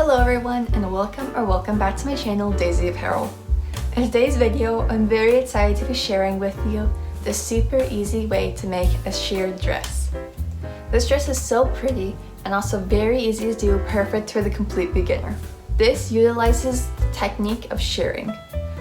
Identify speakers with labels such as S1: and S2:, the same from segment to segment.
S1: Hello everyone and welcome back to my channel Daisy Apparel. In today's video, I'm very excited to be sharing with you the super easy way to make a sheared dress. This dress is so pretty and also very easy to do, perfect for the complete beginner. This utilizes the technique of shearing,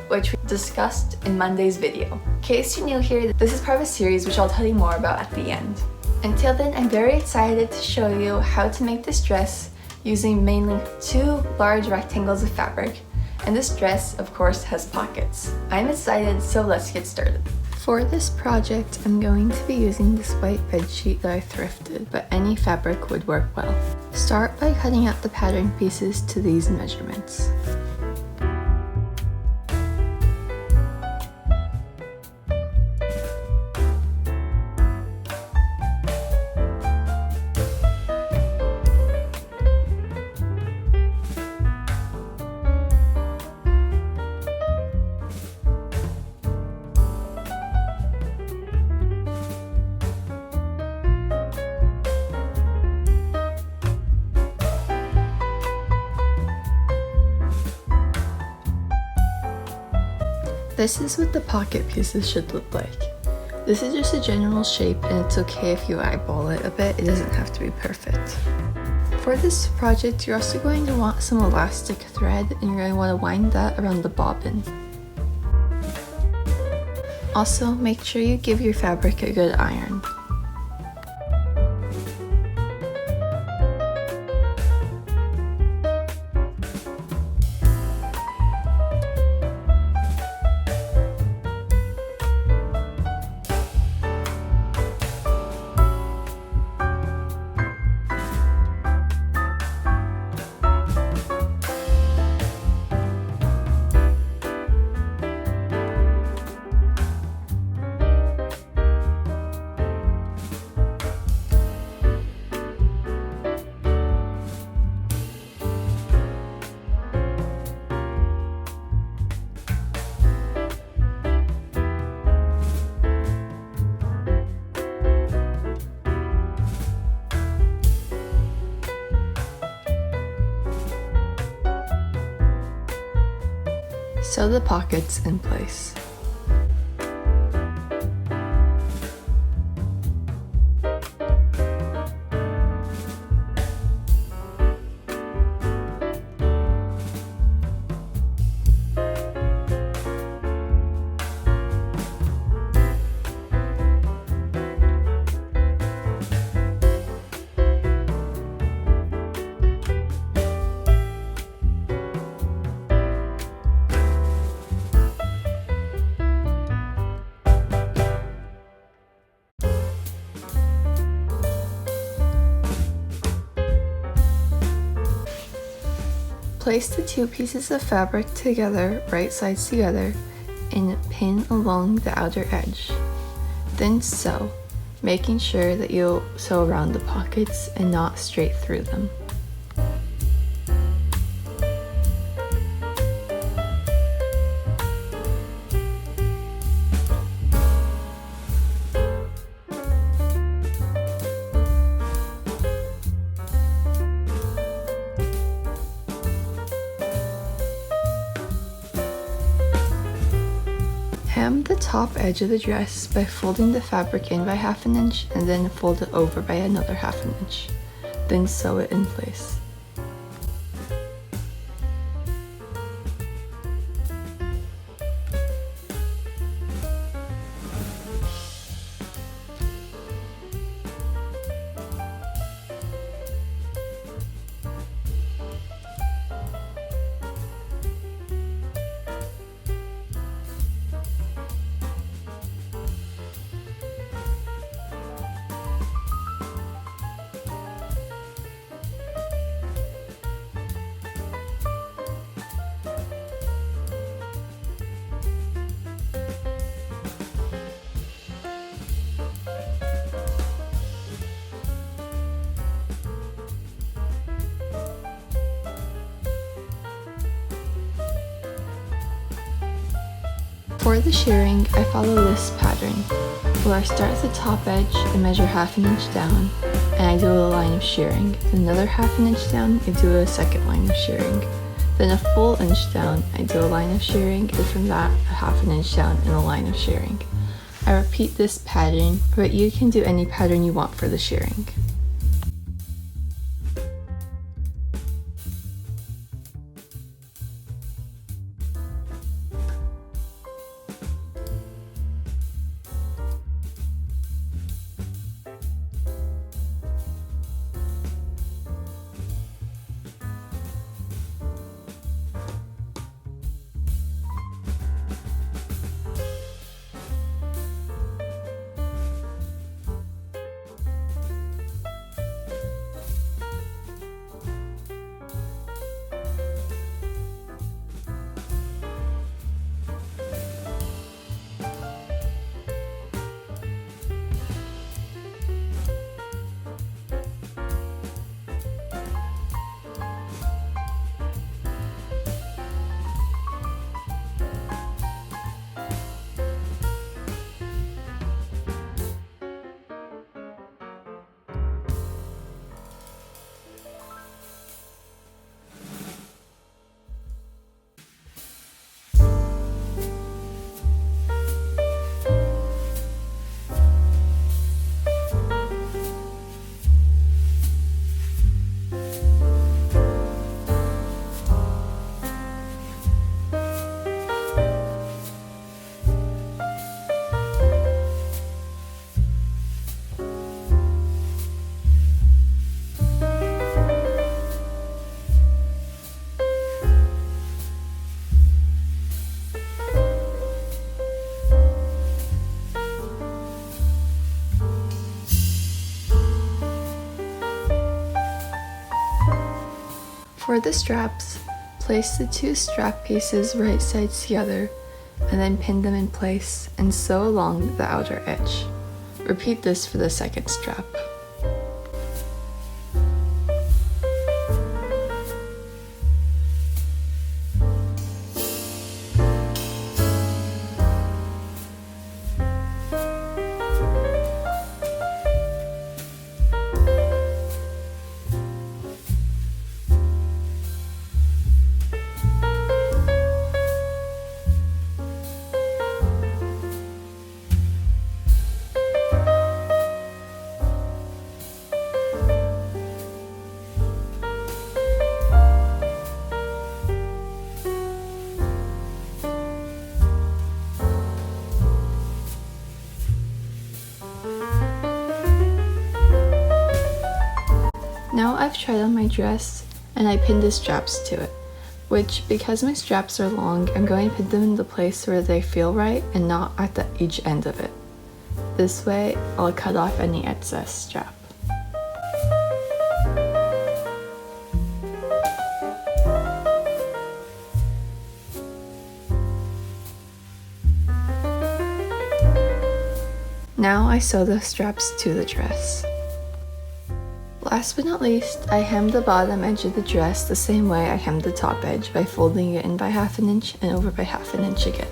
S1: which we discussed in Monday's video. In case you're new here, this is part of a series which I'll tell you more about at the end. Until then, I'm very excited to show you how to make this dress using mainly two large rectangles of fabric, and this dress of course has pockets. I'm excited, so let's get started. For this project, I'm going to be using this white bedsheet that I thrifted, but any fabric would work well. Start by cutting out the pattern pieces to these measurements. This is what the pocket pieces should look like. This is just a general shape and it's okay if you eyeball it a bit, it doesn't have to be perfect. For this project, you're also going to want some elastic thread and you're going to want to wind that around the bobbin. Also, make sure you give your fabric a good iron. Sew the pockets in place. Place the two pieces of fabric together, right sides together, and pin along the outer edge. Then sew, making sure that you sew around the pockets and not straight through them. Hem the top edge of the dress by folding the fabric in by 1/2 inch and then fold it over by another 1/2 inch. Then sew it in place. For the shirring, I follow this pattern, where I start at the top edge and measure ½ inch down, and I do a line of shirring. Then another ½ inch down, I do a second line of shirring. Then a full inch down, I do a line of shirring, and from that, a ½ inch down and a line of shirring. I repeat this pattern, but you can do any pattern you want for the shirring. For the straps, place the two strap pieces right sides together and then pin them in place and sew along the outer edge. Repeat this for the second strap. Now I've tried on my dress and I pinned the straps to it, which, because my straps are long, I'm going to pin them in the place where they feel right and not at the each end of it. This way, I'll cut off any excess strap. Now I sew the straps to the dress. Last but not least, I hemmed the bottom edge of the dress the same way I hemmed the top edge by folding it in by ½ inch and over by ½ inch again.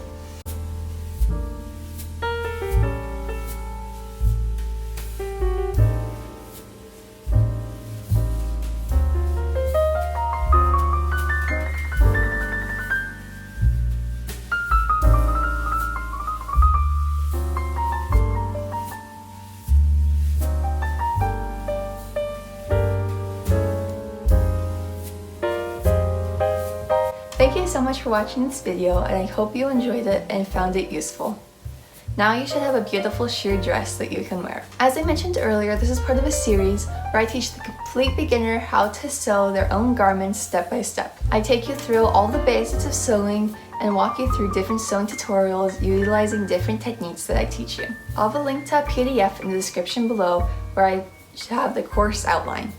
S1: Thank you so much for watching this video, and I hope you enjoyed it and found it useful. Now you should have a beautiful sheer dress that you can wear. As I mentioned earlier, this is part of a series where I teach the complete beginner how to sew their own garments step by step. I take you through all the basics of sewing and walk you through different sewing tutorials utilizing different techniques that I teach you. I'll have a link to a PDF in the description below where I have the course outline.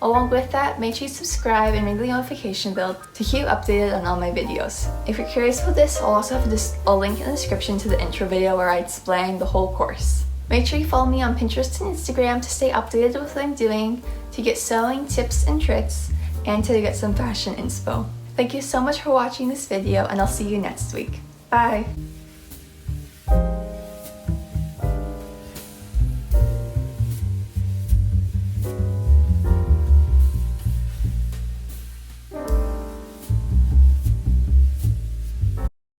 S1: Along with that, make sure you subscribe and ring the notification bell to keep updated on all my videos. If you're curious about this, I'll also have a link in the description to the intro video where I explain the whole course. Make sure you follow me on Pinterest and Instagram to stay updated with what I'm doing, to get sewing tips and tricks, and to get some fashion inspo. Thank you so much for watching this video, and I'll see you next week. Bye!